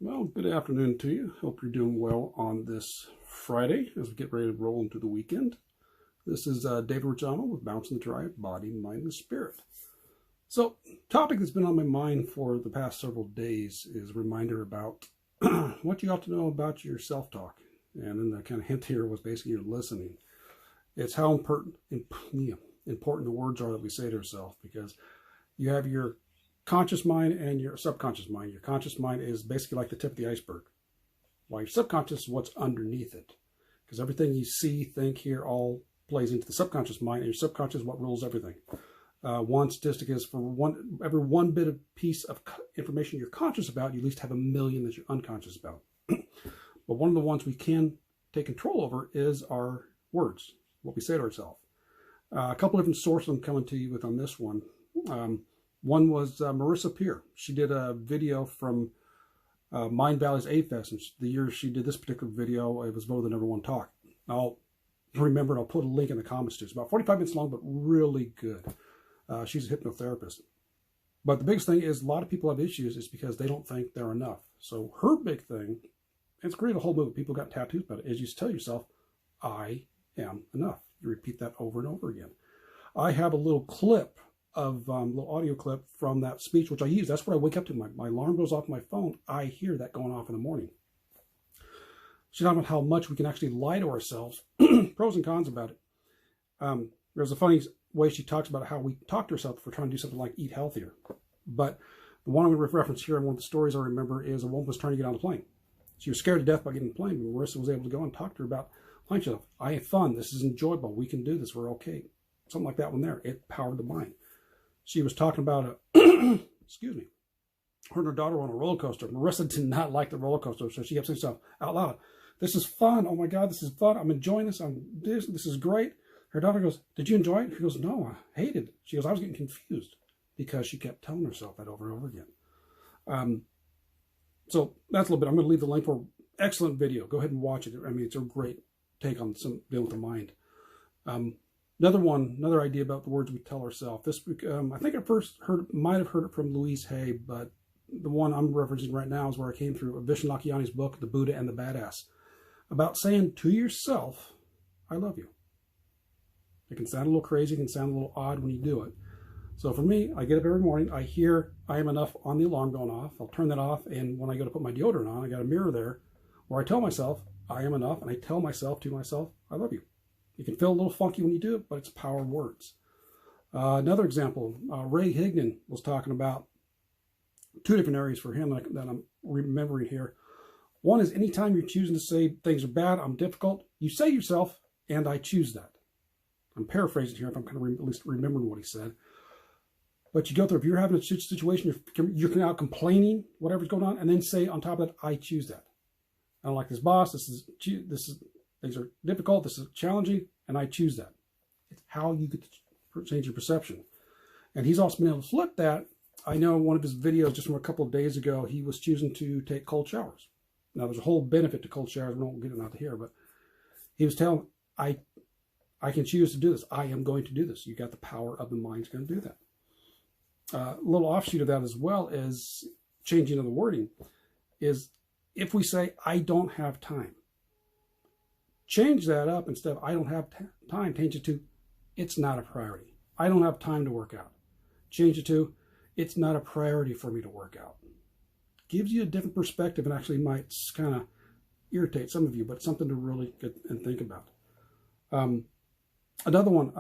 Well, good afternoon to you. Hope you're doing well on this Friday as we get ready to roll into the weekend. This is David Rajano with Bouncing the Triad, Body, Mind, and Spirit. So, topic that's been on my mind for the past several days is a reminder about what you ought to know about your self-talk. And then the kind of hint here was basically your listening. It's how important the words are that we say to ourselves, because you have your conscious mind and your subconscious mind. Your conscious mind is basically like the tip of the iceberg, while your subconscious is what's underneath it. Because everything you see, think, hear, all plays into the subconscious mind, and your subconscious is what rules everything. One statistic is for every one bit of piece of information you're conscious about, you at least have 1 million that you're unconscious about. But one of the ones we can take control over is our words, what we say to ourselves. A couple different sources I'm coming to you with on this one. One was Marissa Peer. She did a video from Mindvalley's A-Fest, and the year she did this particular video, it was voted the #1 talk. I'll remember, and I'll put a link in the comments too. It's about 45 minutes long, but really good. She's a hypnotherapist. But the biggest thing is a lot of people have issues is because they don't think they're enough. So her big thing, it's created a whole movement. People got tattoos about it, is you tell yourself, I am enough. You repeat that over and over again. I have a little clip of little audio clip from that speech, which I use. That's what I wake up to. My alarm goes off my phone. I hear that going off in the morning. She's talking about how much we can actually lie to ourselves. Pros and cons about it. There's a funny way she talks about how we talk to ourselves if we're trying to do something like eat healthier. But the one I'm going to reference here, and one of the stories I remember, is a woman was trying to get on the plane. She was scared to death by getting on the plane. But Marissa was able to go and talk to her about flying. She said, I have fun. This is enjoyable. We can do this. We're okay. Something like that one there. It powered the mind. She was talking about excuse me, her and her daughter were on a roller coaster. Marissa did not like the roller coaster, so she kept saying to herself out loud, this is fun. Oh my God, this is fun. I'm enjoying this. This is great. Her daughter goes, did you enjoy it? She goes, no, I hated it. She goes, I was getting confused because she kept telling herself that over and over again. So that's a little bit. I'm going to leave the link for an excellent video. Go ahead and watch it. I mean, it's a great take on some dealing with the mind. Another idea about the words we tell ourselves. This week, I think I first might have heard it from Louise Hay, but the one I'm referencing right now is where I came through Vishen Lakhiani's book, The Buddha and the Badass, about saying to yourself, I love you. It can sound a little crazy, it can sound a little odd when you do it. So for me, I get up every morning, I hear I am enough on the alarm going off. I'll turn that off, and when I go to put my deodorant on, I got a mirror there where I tell myself I am enough, and I tell myself to myself, I love you. You can feel a little funky when you do it, but it's power of words. Another example, Ray Higdon was talking about two different areas for him that I'm remembering here. One is anytime you're choosing to say things are bad, I'm difficult, you say to yourself, and I choose that. I'm paraphrasing here if I'm kind of at least remembering what he said. But you go through, if you're having a situation, you're out complaining, whatever's going on, and then say on top of that, I choose that. I don't like this boss, things are difficult, this is challenging, and I choose that. It's how you get to change your perception. And he's also been able to flip that. I know in one of his videos just from a couple of days ago, he was choosing to take cold showers. Now, there's a whole benefit to cold showers. We don't get it out here, but he was telling, I can choose to do this. I am going to do this. You got the power of the mind's going to do that. A little offshoot of that as well as changing of the wording is if we say, I don't have time, change that up. Instead of I don't have time, change it to it's not a priority. I don't have time to work out. Change it to it's not a priority for me to work out. Gives you a different perspective and actually might kind of irritate some of you, but something to really get and think about. Another one,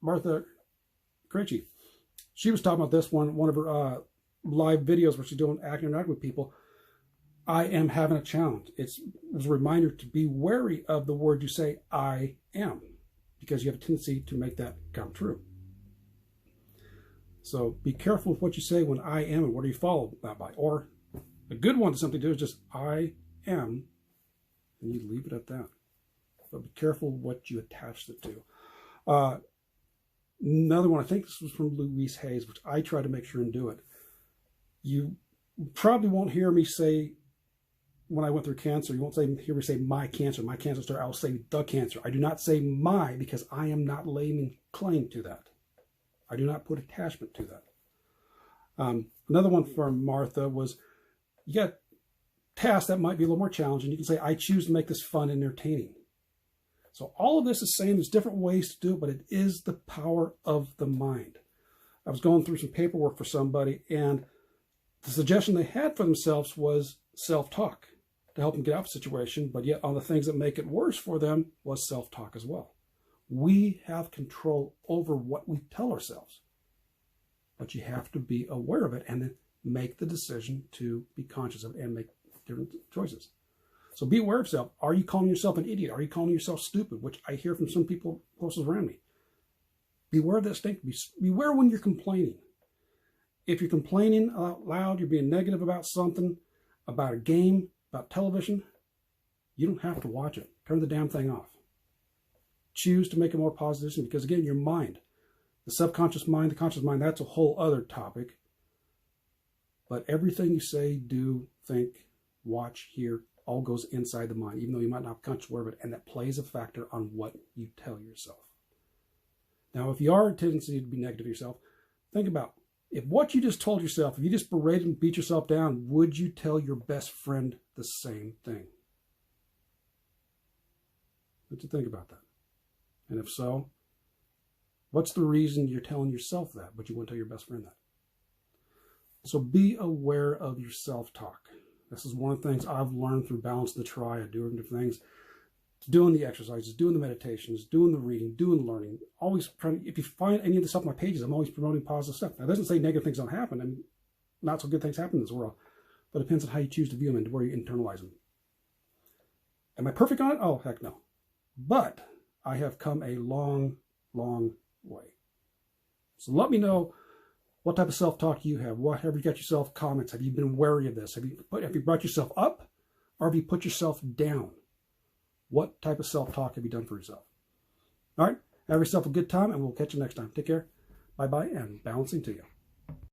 Martha Krejci. She was talking about this one of her live videos where she's doing acting with people. I am having a challenge. It was a reminder to be wary of the word you say, I am, because you have a tendency to make that come true. So be careful with what you say when I am and what do you follow that by. Or a good one to something to do is just I am, and you leave it at that. But be careful what you attach it to. Another one, I think this was from Louise Hayes, which I try to make sure and do it. You probably won't hear me say, when I went through cancer, you won't hear me say my cancer story. I'll say the cancer. I do not say my because I am not laying claim to that. I do not put attachment to that. Another one from Martha was You got tasks that might be a little more challenging. You can say, I choose to make this fun and entertaining. So all of this is saying there's different ways to do it, but it is the power of the mind. I was going through some paperwork for somebody, and the suggestion they had for themselves was self-talk to help them get out of the situation, but yet on the things that make it worse for them was self-talk as well. We have control over what we tell ourselves, but you have to be aware of it and then make the decision to be conscious of it and make different choices. So be aware of yourself. Are you calling yourself an idiot? Are you calling yourself stupid? Which I hear from some people closest around me. Beware of that state. Beware when you're complaining. If you're complaining out loud, you're being negative about something, about a game, about television, you don't have to watch it. Turn the damn thing off. Choose to make a more positive decision, because again, your mind, the subconscious mind, the conscious mind, that's a whole other topic. But everything you say, do, think, watch, hear, all goes inside the mind, even though you might not be conscious aware of it, and that plays a factor on what you tell yourself. Now, if you are a tendency to be negative to yourself, think about if what you just told yourself, if you just berated and beat yourself down, would you tell your best friend the same thing? What do you think about that? And if so, what's the reason you're telling yourself that, but you won't tell your best friend that? So be aware of your self-talk. This is one of the things I've learned through Balance the Triad, doing different things, doing the exercises, doing the meditations, doing the reading, doing the learning. Always trying, if you find any of the stuff on my pages, I'm always promoting positive stuff. Now, it doesn't say negative things don't happen, and not so good things happen in this world, but it depends on how you choose to view them and where you internalize them. Am I perfect on it? Oh, heck no. But I have come a long, long way. So let me know what type of self-talk you have. What have you got yourself comments? Have you been wary of this? Have you brought yourself up, or have you put yourself down? What type of self-talk have you done for yourself? All right. Have yourself a good time, and we'll catch you next time. Take care. Bye-bye, and balancing to you.